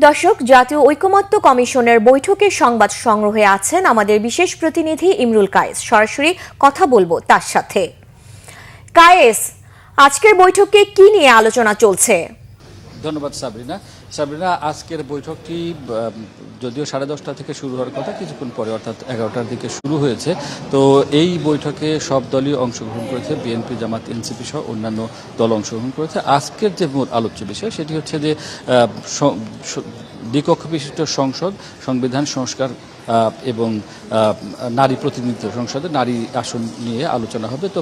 দর্শক, জাতীয় ঐকমত্য কমিশনের বৈঠকে সংবাদ সংগ্রহে আছেন আমাদের বিশেষ প্রতিনিধি ইমরুল কায়েস। সরাসরি কথা বলবো তার সাথে। কায়েস, আজকের বৈঠকে কি নিয়ে আলোচনা চলছে? ধন্যবাদ সাবরিনা। আজকের বৈঠকটি যদিও 10:30 থেকে শুরু হওয়ার কথা, কিছুক্ষণ পরে অর্থাৎ 11টার দিকে শুরু হয়েছে। তো এই বৈঠকে সব দলই অংশগ্রহণ করেছে, বিএনপি, জামাত, এনসিপি সহ অন্যান্য দল অংশগ্রহণ করেছে। আজকের যে মূল আলোচ্য বিষয় সেটি হচ্ছে যে দ্বিকক্ষ বিশিষ্ট সংসদ, সংবিধান সংস্কার এবং নারী প্রতিনিধিত্ব সংসদে নারী আসন নিয়ে আলোচনা হবে। তো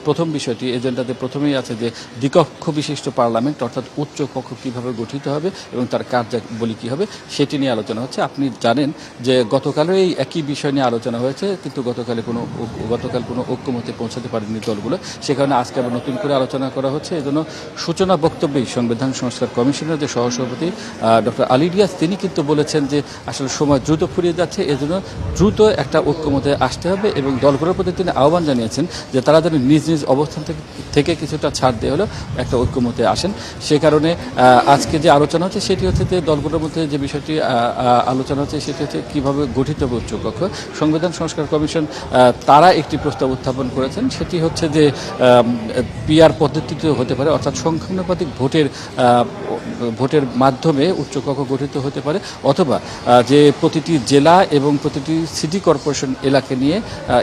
প্রথম বিষয়টি এজেন্ডাতে প্রথমেই আছে যে দ্বিকক্ষ বিশিষ্ট পার্লামেন্ট অর্থাৎ উচ্চ কক্ষ কীভাবে গঠিত হবে এবং তার কার্যাবলী কী হবে সেটি নিয়ে আলোচনা হচ্ছে। আপনি জানেন যে গতকালও এই একই বিষয় নিয়ে আলোচনা হয়েছে, কিন্তু গতকাল কোনো ঐক্যমতে পৌঁছাতে পারেনি দলগুলো। সে কারণে আজকে আবার নতুন করে আলোচনা করা হচ্ছে। এজন্য সূচনা বক্তব্যেই সংবিধান সংস্কার কমিশনের যে সহসভাপতি ডক্টর আলী রিয়াজ তিনি কিন্তু বলেছেন যে আসলে সময় দ্রুত ফুরিয়ে যাচ্ছে, এজন্য দ্রুত একটা ঐক্যমতে আসতে হবে এবং দলগুলোর প্রতি তিনি আহ্বান জানিয়েছেন যে তারা যেন নিজ নিজ অবস্থান থেকে কিছুটা ছাড় দিয়ে হলেও একটা ঐক্যমতে আসেন। সে কারণে আজকে যে আলোচনা হচ্ছে সেটি হচ্ছে যে দলগুলোর মধ্যে যে বিষয়টি আলোচনা হচ্ছে সেটি হচ্ছে কীভাবে গঠিত হবে উচ্চকক্ষ। সংবিধান সংস্কার কমিশন তারা একটি প্রস্তাব উত্থাপন করেছেন, সেটি হচ্ছে যে পিআর পদ্ধতিতে হতে পারে, অর্থাৎ সংখ্যানুপাতিক ভোটের মাধ্যমে উচ্চকক্ষ গঠিত হতে পারে, অথবা যে প্রতিটি জেলা এবং প্রতিটি সিটি কর্পোরেশন এলাকা নিয়ে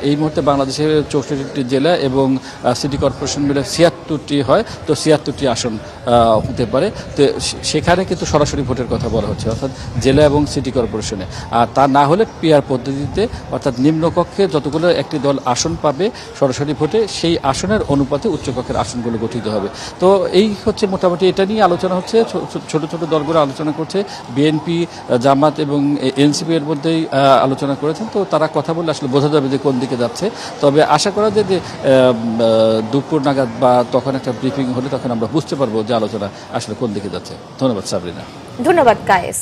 এই মুহূর্তে বাংলাদেশের 64টি জেলা এবং সিটি কর্পোরেশন মিলে 76টি হয়, তো 76টি আসন হতে পারে। তো সেখানে কিন্তু সরাসরি ভোটের কথা বলা হচ্ছে, অর্থাৎ জেলা এবং সিটি কর্পোরেশনে। আর তা না হলে পিআর পদ্ধতিতে, অর্থাৎ নিম্নকক্ষে যতগুলো একটি দল আসন পাবে সরাসরি ভোটে সেই আসনের অনুপাতে উচ্চকক্ষের আসনগুলো গঠিত হবে। তো এই হচ্ছে মোটামুটি এটা নিয়ে আলোচনা হচ্ছে। ছোট ছোট দলগুলো আলোচনা করছে, বিএনপি, জামাত এবং এনসিপি এর মধ্যেই আলোচনা করেছেন। তো তারা কথা বললে আসলে বোঝা যাবে যে কোন দিকে যাচ্ছে। তবে আশা করা যায় যে দুপুর নাগাদ বা তখন একটা ব্রিফিং হলে তখন আমরা বুঝতে পারবো যে আলোচনা আসলে কোন দিকে যাচ্ছে। ধন্যবাদ সাবরিনা। ধন্যবাদ কায়েস।